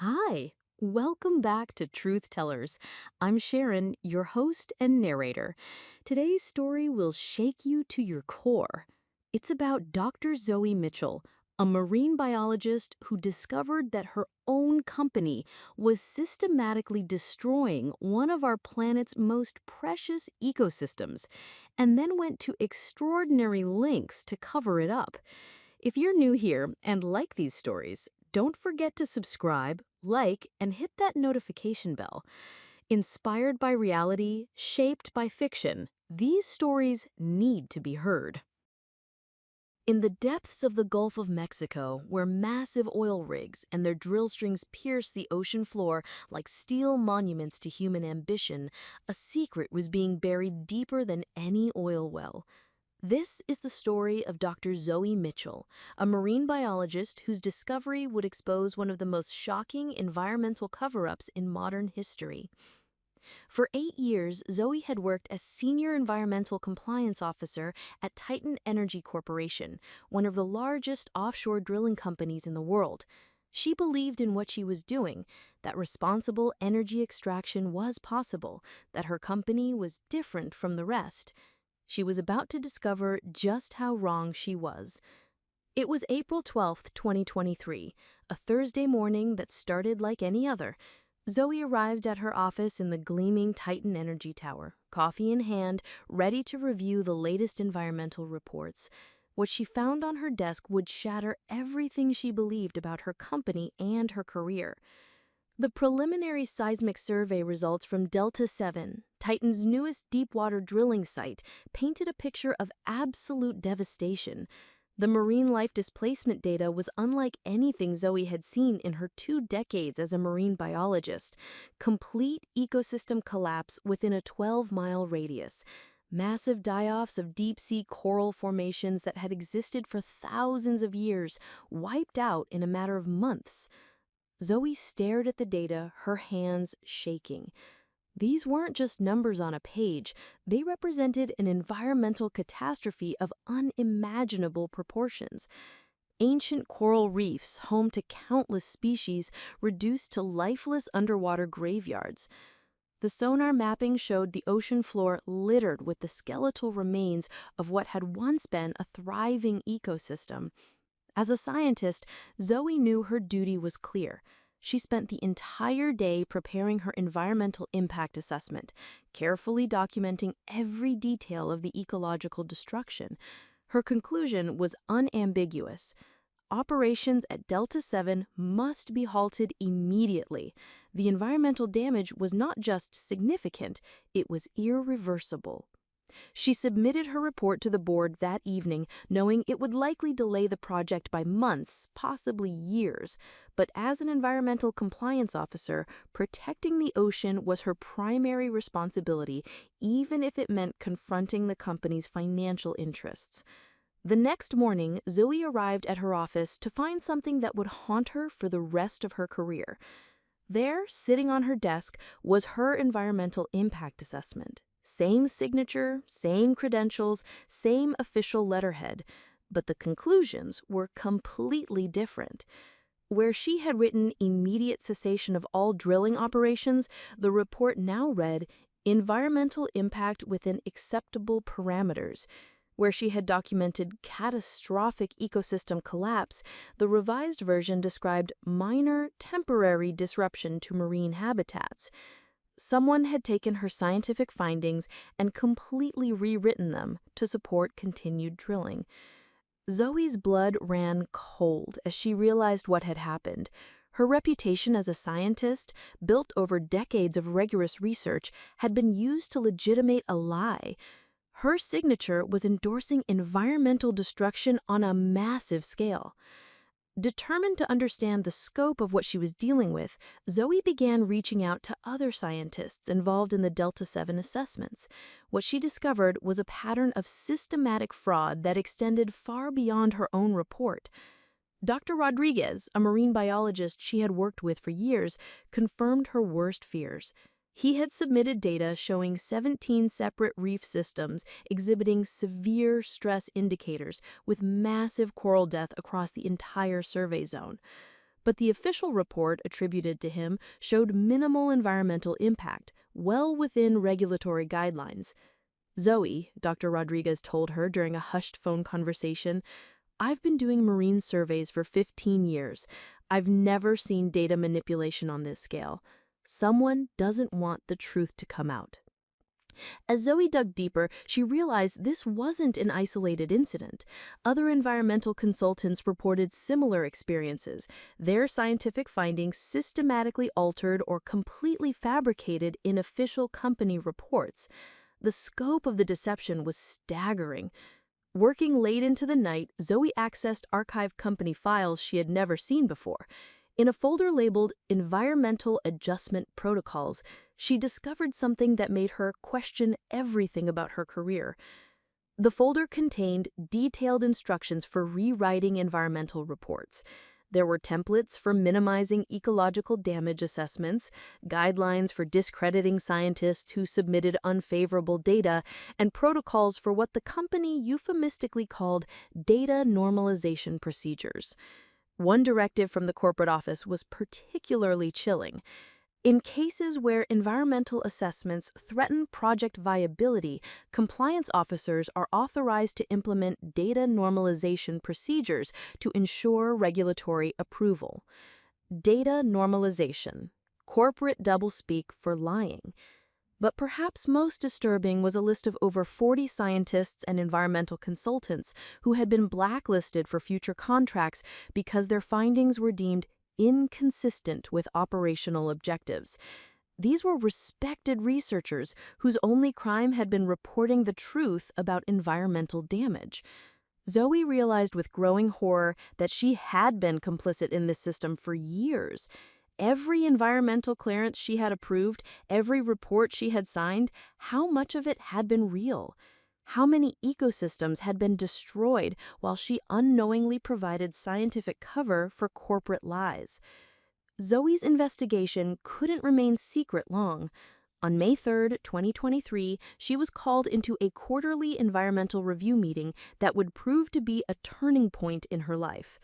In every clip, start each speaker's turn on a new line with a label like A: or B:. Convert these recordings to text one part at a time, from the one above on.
A: Hi, welcome back to Truth Tellers. I'm Sharon, your host and narrator. Today's story will shake you to your core. It's about Dr. Zoe Mitchell, a marine biologist who discovered that her own company was systematically destroying one of our planet's most precious ecosystems, and then went to extraordinary lengths to cover it up. If you're new here and like these stories, don't forget to subscribe, like, and hit that notification bell. Inspired by reality, shaped by fiction, these stories need to be heard. In the depths of the Gulf of Mexico, where massive oil rigs and their drill strings pierce the ocean floor like steel monuments to human ambition, a secret was being buried deeper than any oil well. This is the story of Dr. Zoe Mitchell, a marine biologist whose discovery would expose one of the most shocking environmental cover-ups in modern history. For 8 years, Zoe had worked as Senior Environmental Compliance Officer at Titan Energy Corporation, one of the largest offshore drilling companies in the world. She believed in what she was doing, that responsible energy extraction was possible, that her company was different from the rest. She was about to discover just how wrong she was. It was April 12th, 2023, a Thursday morning that started like any other. Zoe arrived at her office in the gleaming Titan Energy Tower, coffee in hand, ready to review the latest environmental reports. What she found on her desk would shatter everything she believed about her company and her career. The preliminary seismic survey results from Delta 7, Titan's newest deepwater drilling site, painted a picture of absolute devastation. The marine life displacement data was unlike anything Zoe had seen in her 2 decades as a marine biologist. Complete ecosystem collapse within a 12-mile radius. Massive die-offs of deep-sea coral formations that had existed for thousands of years, wiped out in a matter of months. Zoe stared at the data, her hands shaking. These weren't just numbers on a page, they represented an environmental catastrophe of unimaginable proportions. Ancient coral reefs, home to countless species, reduced to lifeless underwater graveyards. The sonar mapping showed the ocean floor littered with the skeletal remains of what had once been a thriving ecosystem. As a scientist, Zoe knew her duty was clear. She spent the entire day preparing her environmental impact assessment, carefully documenting every detail of the ecological destruction. Her conclusion was unambiguous. Operations at Delta 7 must be halted immediately. The environmental damage was not just significant, it was irreversible. She submitted her report to the board that evening, knowing it would likely delay the project by months, possibly years. But as an environmental compliance officer, protecting the ocean was her primary responsibility, even if it meant confronting the company's financial interests. The next morning, Zoe arrived at her office to find something that would haunt her for the rest of her career. There, sitting on her desk, was her environmental impact assessment. Same signature, same credentials, same official letterhead, but the conclusions were completely different. Where she had written immediate cessation of all drilling operations, the report now read environmental impact within acceptable parameters. Where she had documented catastrophic ecosystem collapse, the revised version described minor, temporary disruption to marine habitats. Someone had taken her scientific findings and completely rewritten them to support continued drilling. Zoe's blood ran cold as she realized what had happened. Her reputation as a scientist, built over decades of rigorous research, had been used to legitimate a lie. Her signature was endorsing environmental destruction on a massive scale. Determined to understand the scope of what she was dealing with, Zoe began reaching out to other scientists involved in the Delta 7 assessments. What she discovered was a pattern of systematic fraud that extended far beyond her own report. Dr. Rodriguez, a marine biologist she had worked with for years, confirmed her worst fears. He had submitted data showing 17 separate reef systems exhibiting severe stress indicators with massive coral death across the entire survey zone. but the official report attributed to him showed minimal environmental impact, well within regulatory guidelines. Zoe, Dr. Rodriguez told her during a hushed phone conversation, "I've been doing marine surveys for 15 years. I've never seen data manipulation on this scale. Someone doesn't want the truth to come out." As Zoe dug deeper, she realized this wasn't an isolated incident. Other environmental consultants reported similar experiences, their scientific findings systematically altered or completely fabricated in official company reports. The scope of the deception was staggering. Working late into the night, Zoe accessed archived company files she had never seen before. In a folder labeled Environmental Adjustment Protocols, she discovered something that made her question everything about her career. The folder contained detailed instructions for rewriting environmental reports. There were templates for minimizing ecological damage assessments, guidelines for discrediting scientists who submitted unfavorable data, and protocols for what the company euphemistically called data normalization procedures. One directive from the corporate office was particularly chilling. In cases where environmental assessments threaten project viability, compliance officers are authorized to implement data normalization procedures to ensure regulatory approval. Data normalization, corporate doublespeak for lying. But perhaps most disturbing was a list of over 40 scientists and environmental consultants who had been blacklisted for future contracts because their findings were deemed inconsistent with operational objectives. These were respected researchers whose only crime had been reporting the truth about environmental damage. Zoe realized with growing horror that she had been complicit in this system for years. Every environmental clearance she had approved, every report she had signed, how much of it had been real? How many ecosystems had been destroyed while she unknowingly provided scientific cover for corporate lies? Zoe's investigation couldn't remain secret long. On May 3, 2023, she was called into a quarterly environmental review meeting that would prove to be a turning point in her life.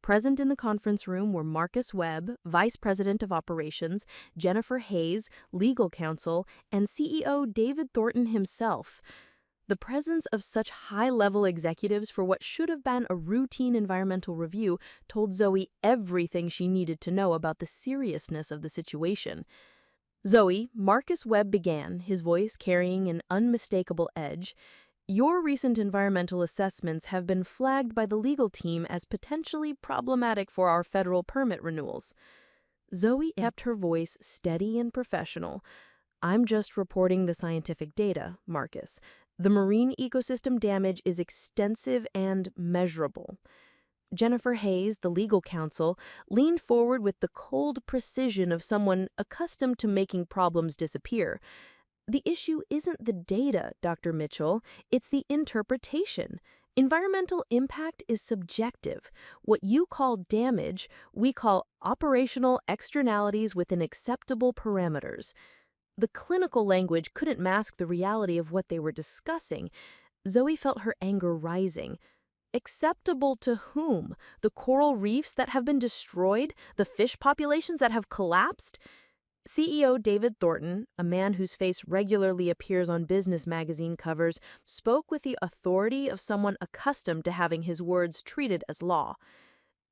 A: Present in the conference room were Marcus Webb, Vice President of Operations, Jennifer Hayes, Legal Counsel, and CEO David Thornton himself. The presence of such high-level executives for what should have been a routine environmental review told Zoe everything she needed to know about the seriousness of the situation. "Zoe," Marcus Webb began, his voice carrying an unmistakable edge, "your recent environmental assessments have been flagged by the legal team as potentially problematic for our federal permit renewals." Zoe kept her voice steady and professional. "I'm just reporting the scientific data, Marcus. The marine ecosystem damage is extensive and measurable." Jennifer Hayes, the legal counsel, leaned forward with the cold precision of someone accustomed to making problems disappear. "The issue isn't the data, Dr. Mitchell, it's the interpretation. Environmental impact is subjective. What you call damage, we call operational externalities within acceptable parameters." The clinical language couldn't mask the reality of what they were discussing. Zoe felt her anger rising. Acceptable to whom? The coral reefs that have been destroyed? The fish populations that have collapsed? CEO David Thornton, a man whose face regularly appears on business magazine covers, spoke with the authority of someone accustomed to having his words treated as law.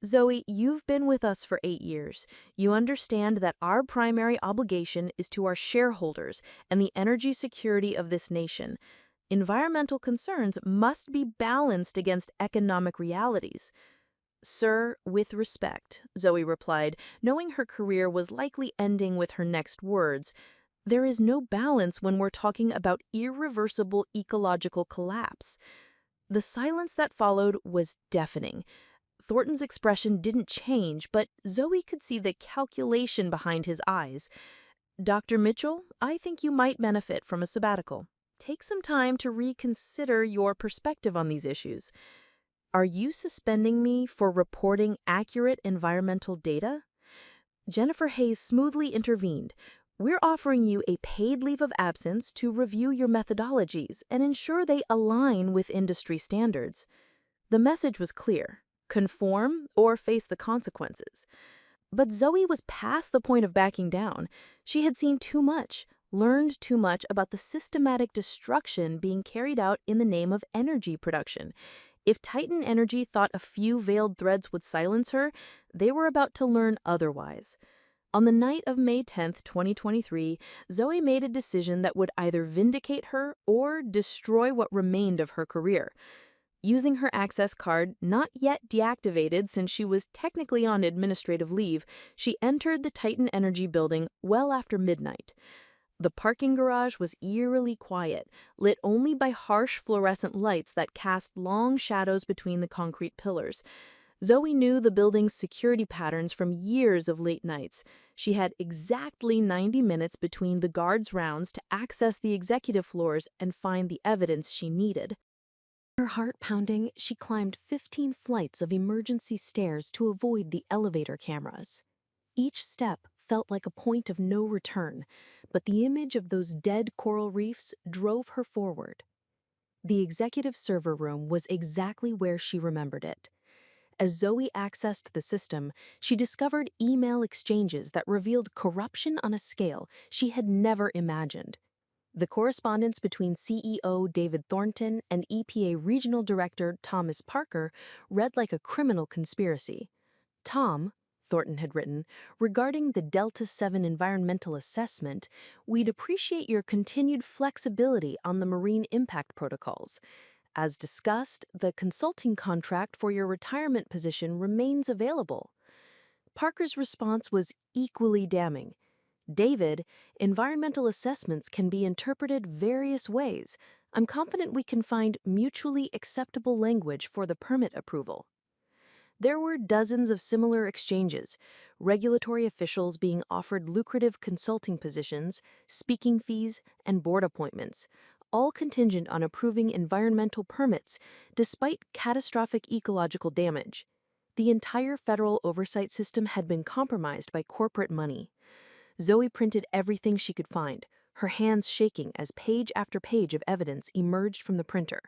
A: "Zoe, you've been with us for 8 years. You understand that our primary obligation is to our shareholders and the energy security of this nation. Environmental concerns must be balanced against economic realities." "Sir, with respect," Zoe replied, knowing her career was likely ending with her next words, "there is no balance when we're talking about irreversible ecological collapse." The silence that followed was deafening. Thornton's expression didn't change, but Zoe could see the calculation behind his eyes. "Dr. Mitchell, I think you might benefit from a sabbatical. Take some time to reconsider your perspective on these issues. Are you suspending me for reporting accurate environmental data?" Jennifer Hayes smoothly intervened. "We're offering you a paid leave of absence to review your methodologies and ensure they align with industry standards." The message was clear: conform or face the consequences. But Zoe was past the point of backing down. She had seen too much, learned too much about the systematic destruction being carried out in the name of energy production. If Titan Energy thought a few veiled threads would silence her, they were about to learn otherwise. On the night of May 10th, 2023, Zoe made a decision that would either vindicate her or destroy what remained of her career. Using her access card, not yet deactivated since she was technically on administrative leave, she entered the Titan Energy building well after midnight. The parking garage was eerily quiet, lit only by harsh fluorescent lights that cast long shadows between the concrete pillars. Zoe knew the building's security patterns from years of late nights. She had exactly 90 minutes between the guards' rounds to access the executive floors and find the evidence she needed. Her heart pounding, she climbed 15 flights of emergency stairs to avoid the elevator cameras. Each step felt like a point of no return, but the image of those dead coral reefs drove her forward. The executive server room was exactly where she remembered it. As Zoe accessed the system, she discovered email exchanges that revealed corruption on a scale she had never imagined. The correspondence between CEO David Thornton and EPA Regional Director Thomas Parker read like a criminal conspiracy. Tom, Thornton had written, regarding the Delta 7 environmental assessment, we'd appreciate your continued flexibility on the marine impact protocols. As discussed, the consulting contract for your retirement position remains available. Parker's response was equally damning. David, environmental assessments can be interpreted various ways. I'm confident we can find mutually acceptable language for the permit approval. There were dozens of similar exchanges, regulatory officials being offered lucrative consulting positions, speaking fees, and board appointments, all contingent on approving environmental permits despite catastrophic ecological damage. The entire federal oversight system had been compromised by corporate money. Zoe printed everything she could find, her hands shaking as page after page of evidence emerged from the printer.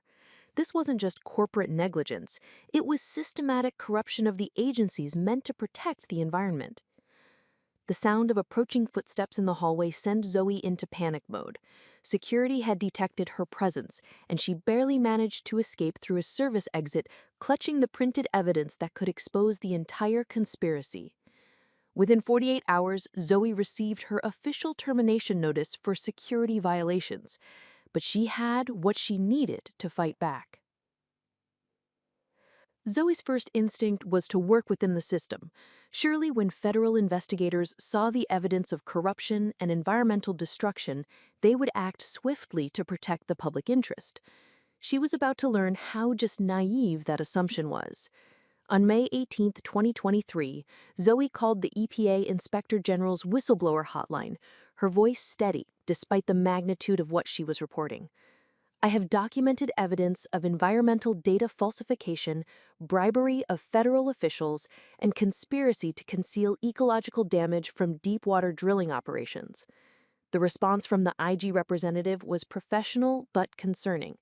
A: This wasn't just corporate negligence, it was systematic corruption of the agencies meant to protect the environment. The sound of approaching footsteps in the hallway sent Zoe into panic mode. Security had detected her presence, and she barely managed to escape through a service exit, clutching the printed evidence that could expose the entire conspiracy. Within 48 hours, Zoe received her official termination notice for security violations, but she had what she needed to fight back. Zoe's first instinct was to work within the system. Surely when federal investigators saw the evidence of corruption and environmental destruction, they would act swiftly to protect the public interest. She was about to learn how just naive that assumption was. On May 18, 2023, Zoe called the EPA Inspector General's Whistleblower hotline, her voice steady despite the magnitude of what she was reporting. I have documented evidence of environmental data falsification, bribery of federal officials, and conspiracy to conceal ecological damage from deep-water drilling operations. The response from the IG representative was professional but concerning.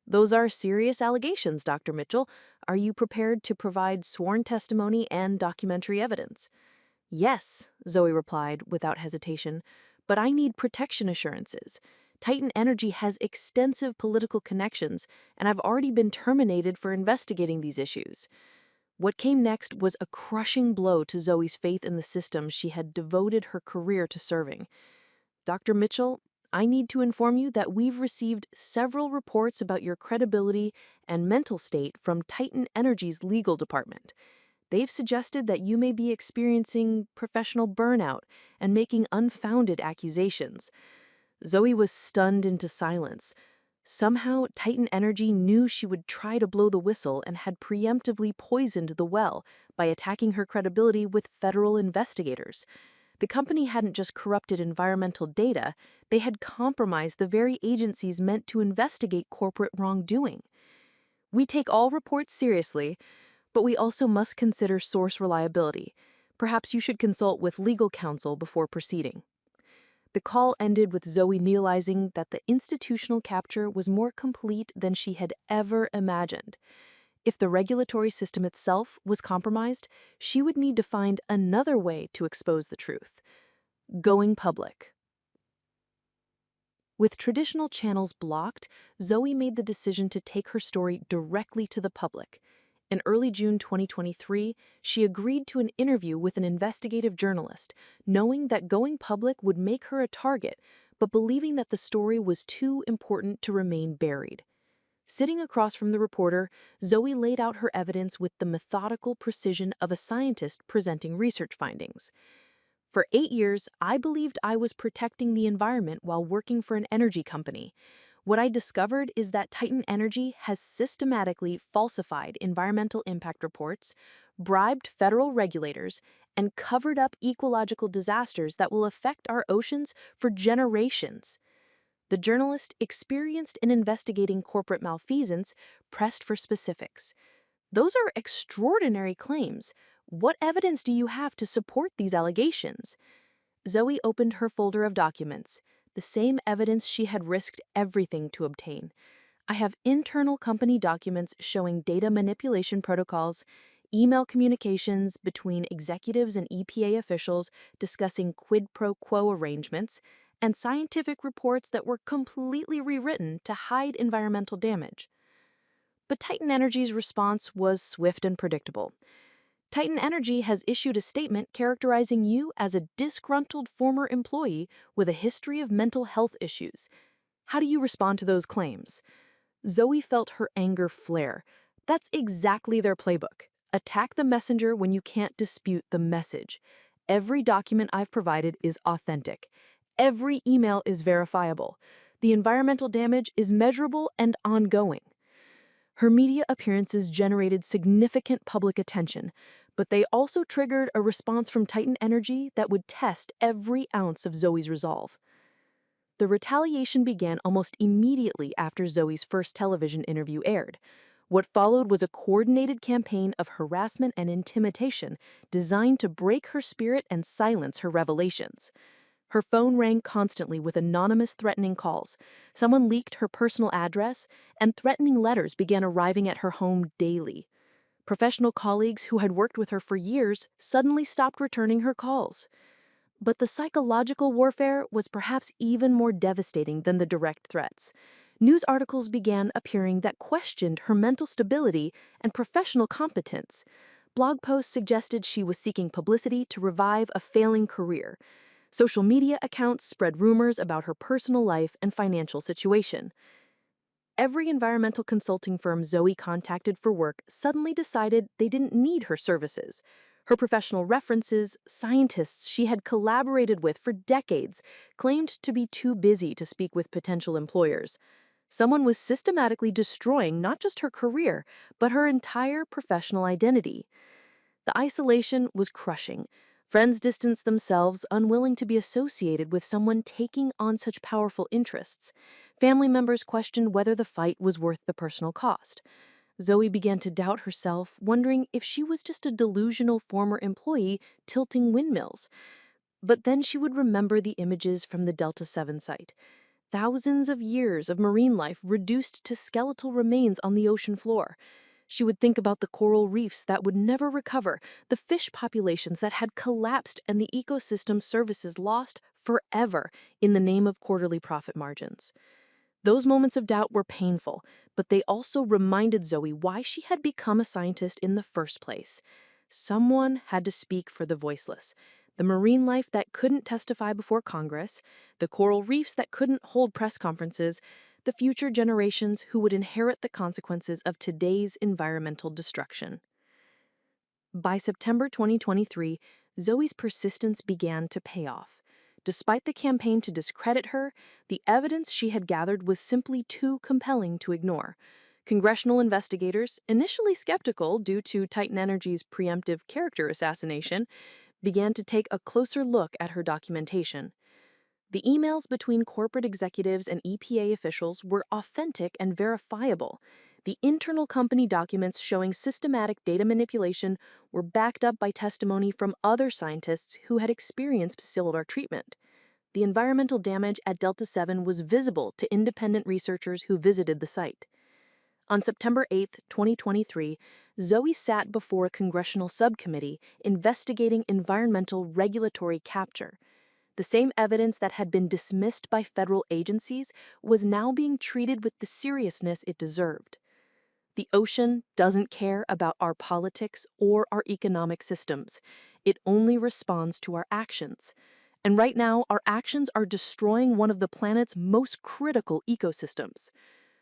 A: Those are serious allegations, Dr. Mitchell. Are you prepared to provide sworn testimony and documentary evidence? Yes, Zoe replied without hesitation, but I need protection assurances. Titan Energy has extensive political connections, and I've already been terminated for investigating these issues. What came next was a crushing blow to Zoe's faith in the system she had devoted her career to serving. Dr. Mitchell, I need to inform you that we've received several reports about your credibility and mental state from Titan Energy's legal department. They've suggested that you may be experiencing professional burnout and making unfounded accusations. Zoe was stunned into silence. Somehow, Titan Energy knew she would try to blow the whistle and had preemptively poisoned the well by attacking her credibility with federal investigators. The company hadn't just corrupted environmental data, they had compromised the very agencies meant to investigate corporate wrongdoing. We take all reports seriously, but we also must consider source reliability. Perhaps you should consult with legal counsel before proceeding. The call ended with Zoe realizing that the institutional capture was more complete than she had ever imagined.
B: If the regulatory system itself was compromised, she would need to find another way to expose the truth: going public. With traditional channels blocked, Zoe made the decision to take her story directly to the public. In early June 2023, she agreed to an interview with an investigative journalist, knowing that going public would make her a target, but believing that the story was too important to remain buried. Sitting across from the reporter, Zoe laid out her evidence with the methodical precision of a scientist presenting research findings. For 8 years, I believed I was protecting the environment while working for an energy company. What I discovered is that Titan Energy has systematically falsified environmental impact reports, bribed federal regulators, and covered up ecological disasters that will affect our oceans for generations. The journalist, experienced in investigating corporate malfeasance, pressed for specifics. Those are extraordinary claims. What evidence do you have to support these allegations? Zoe opened her folder of documents, the same evidence she had risked everything to obtain. I have internal company documents showing data manipulation protocols, email communications between executives and EPA officials discussing quid pro quo arrangements, and scientific reports that were completely rewritten to hide environmental damage. But Titan Energy's response was swift and predictable. Titan Energy has issued a statement characterizing you as a disgruntled former employee with a history of mental health issues. How do you respond to those claims? Zoe felt her anger flare. That's exactly their playbook. Attack the messenger when you can't dispute the message. Every document I've provided is authentic. Every email is verifiable. The environmental damage is measurable and ongoing. Her media appearances generated significant public attention, but they also triggered a response from Titan Energy that would test every ounce of Zoe's resolve. The retaliation began almost immediately after Zoe's first television interview aired. What followed was a coordinated campaign of harassment and intimidation designed to break her spirit and silence her revelations. Her phone rang constantly with anonymous threatening calls. Someone leaked her personal address, and threatening letters began arriving at her home daily. Professional colleagues who had worked with her for years suddenly stopped returning her calls. But the psychological warfare was perhaps even more devastating than the direct threats. News articles began appearing that questioned her mental stability and professional competence. Blog posts suggested she was seeking publicity to revive a failing career. Social media accounts spread rumors about her personal life and financial situation. Every environmental consulting firm Zoe contacted for work suddenly decided they didn't need her services. Her professional references, scientists she had collaborated with for decades, claimed to be too busy to speak with potential employers. Someone was systematically destroying not just her career, but her entire professional identity. The isolation was crushing. Friends distanced themselves, unwilling to be associated with someone taking on such powerful interests. Family members questioned whether the fight was worth the personal cost. Zoe began to doubt herself, wondering if she was just a delusional former employee tilting windmills. But then she would remember the images from the Delta 7 site. Thousands of years of marine life reduced to skeletal remains on the ocean floor. She would think about the coral reefs that would never recover, the fish populations that had collapsed, and the ecosystem services lost forever in the name of quarterly profit margins. Those moments of doubt were painful, but they also reminded Zoe why she had become a scientist in the first place. Someone had to speak for the voiceless. The marine life that couldn't testify before Congress, the coral reefs that couldn't hold press conferences, the future generations who would inherit the consequences of today's environmental destruction. By September 2023, Zoe's persistence began to pay off. Despite the campaign to discredit her, the evidence she had gathered was simply too compelling to ignore. Congressional investigators, initially skeptical due to Titan Energy's preemptive character assassination, began to take a closer look at her documentation. The emails between corporate executives and EPA officials were authentic and verifiable. The internal company documents showing systematic data manipulation were backed up by testimony from other scientists who had experienced silver treatment. The environmental damage at Delta 7 was visible to independent researchers who visited the site. On September 8, 2023, Zoe sat before a congressional subcommittee investigating environmental regulatory capture. The same evidence that had been dismissed by federal agencies was now being treated with the seriousness it deserved. The ocean doesn't care about our politics or our economic systems. It only responds to our actions. And right now, our actions are destroying one of the planet's most critical ecosystems.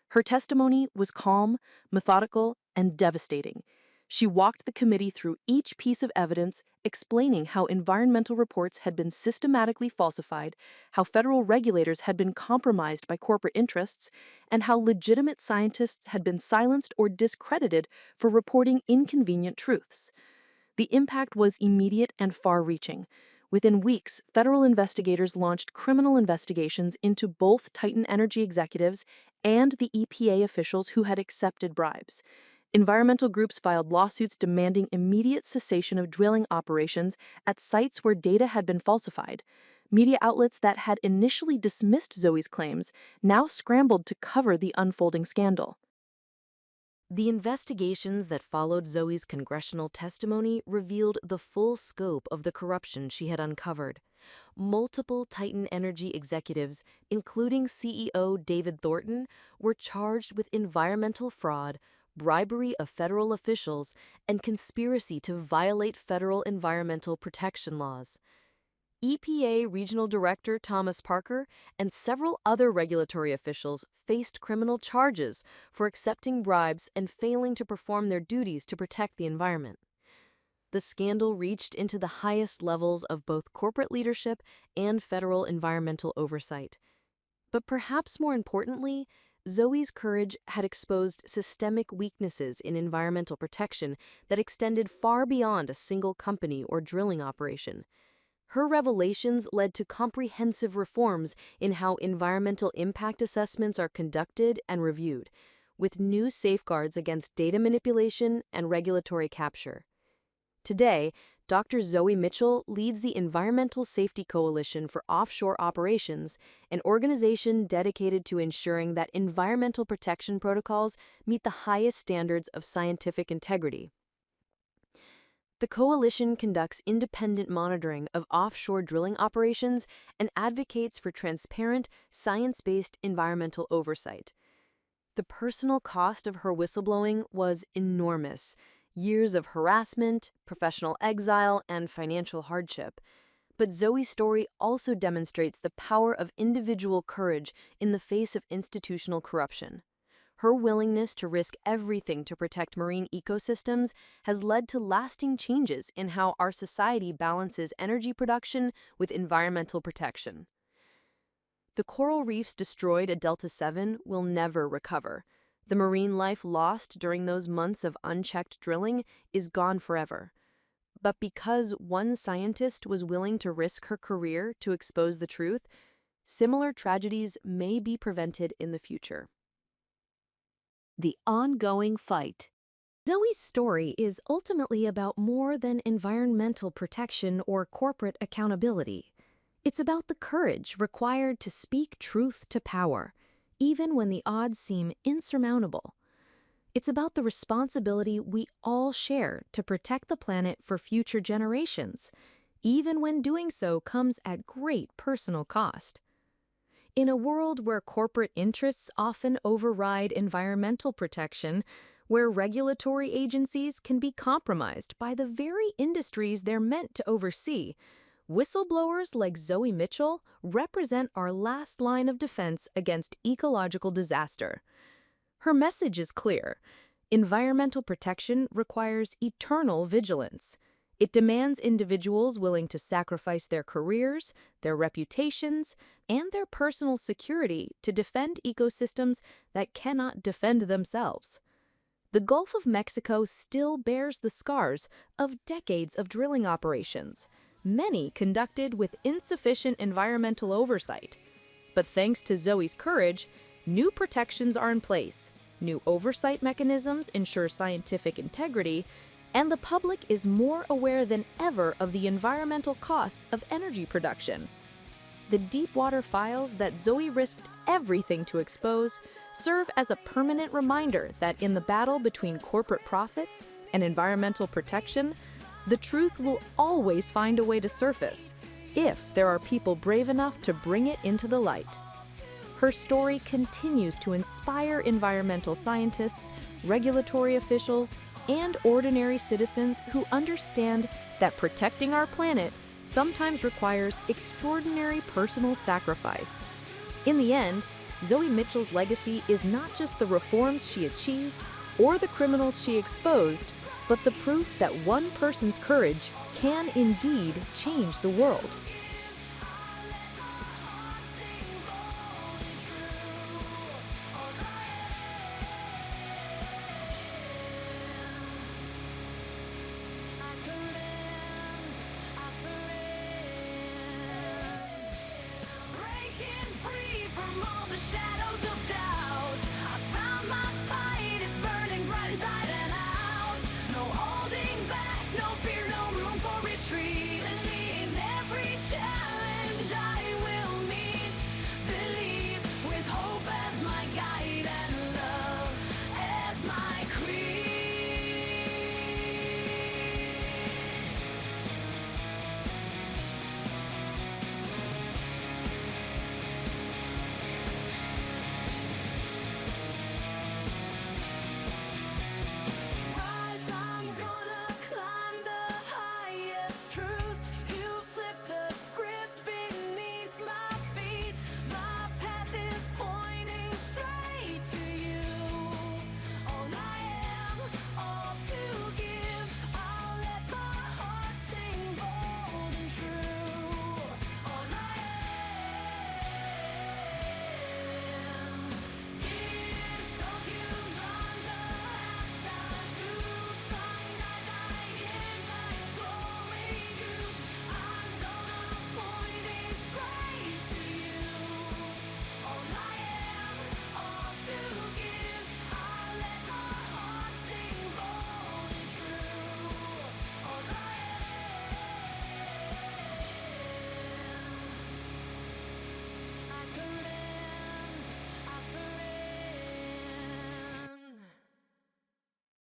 B: Her testimony was calm, methodical, and devastating. She walked the committee through each piece of evidence, explaining how environmental reports had been systematically falsified, how federal regulators had been compromised by corporate interests, and how legitimate scientists had been silenced or discredited for reporting inconvenient truths. The impact was immediate and far-reaching. Within weeks, federal investigators launched criminal investigations into both Titan Energy executives and the EPA officials who had accepted bribes. Environmental groups filed lawsuits demanding immediate cessation of drilling operations at sites where data had been falsified. Media outlets that had initially dismissed Zoe's claims now scrambled to cover the unfolding scandal.
A: The investigations that followed Zoe's congressional testimony revealed the full scope of the corruption she had uncovered. Multiple Titan Energy executives, including CEO David Thornton, were charged with environmental fraud, bribery of federal officials, and conspiracy to violate federal environmental protection laws. EPA Regional Director Thomas Parker and several other regulatory officials faced criminal charges for accepting bribes and failing to perform their duties to protect the environment. The scandal reached into the highest levels of both corporate leadership and federal environmental oversight. But perhaps more importantly, Zoe's courage had exposed systemic weaknesses in environmental protection that extended far beyond a single company or drilling operation. Her revelations led to comprehensive reforms in how environmental impact assessments are conducted and reviewed, with new safeguards against data manipulation and regulatory capture. Today, Dr. Zoe Mitchell leads the Environmental Safety Coalition for Offshore Operations, an organization dedicated to ensuring that environmental protection protocols meet the highest standards of scientific integrity. The coalition conducts independent monitoring of offshore drilling operations and advocates for transparent, science-based environmental oversight. The personal cost of her whistleblowing was enormous: years of harassment, professional exile, and financial hardship. But Zoe's story also demonstrates the power of individual courage in the face of institutional corruption. Her willingness to risk everything to protect marine ecosystems has led to lasting changes in how our society balances energy production with environmental protection. The coral reefs destroyed at Delta 7 will never recover. The marine life lost during those months of unchecked drilling is gone forever. But because one scientist was willing to risk her career to expose the truth, similar tragedies may be prevented in the future. The ongoing fight. Zoe's story is ultimately about more than environmental protection or corporate accountability. It's about the courage required to speak truth to power, even when the odds seem insurmountable. It's about the responsibility we all share to protect the planet for future generations, even when doing so comes at great personal cost. In a world where corporate interests often override environmental protection, where regulatory agencies can be compromised by the very industries they're meant to oversee, whistleblowers like Zoe Mitchell represent our last line of defense against ecological disaster. Her message is clear: environmental protection requires eternal vigilance. It demands individuals willing to sacrifice their careers, their reputations, and their personal security to defend ecosystems that cannot defend themselves. The Gulf of Mexico still bears the scars of decades of drilling operations, many conducted with insufficient environmental oversight. But thanks to Zoe's courage, new protections are in place, new oversight mechanisms ensure scientific integrity, and the public is more aware than ever of the environmental costs of energy production.
B: The deep-water files that Zoe risked everything to expose serve as a permanent reminder that in the battle between corporate profits and environmental protection, the truth will always find a way to surface, if there are people brave enough to bring it into the light. Her story continues to inspire environmental scientists, regulatory officials, and ordinary citizens who understand that protecting our planet sometimes requires extraordinary personal sacrifice. In the end, Zoe Mitchell's legacy is not just the reforms she achieved or the criminals she exposed, but the proof that one person's courage can indeed change the world.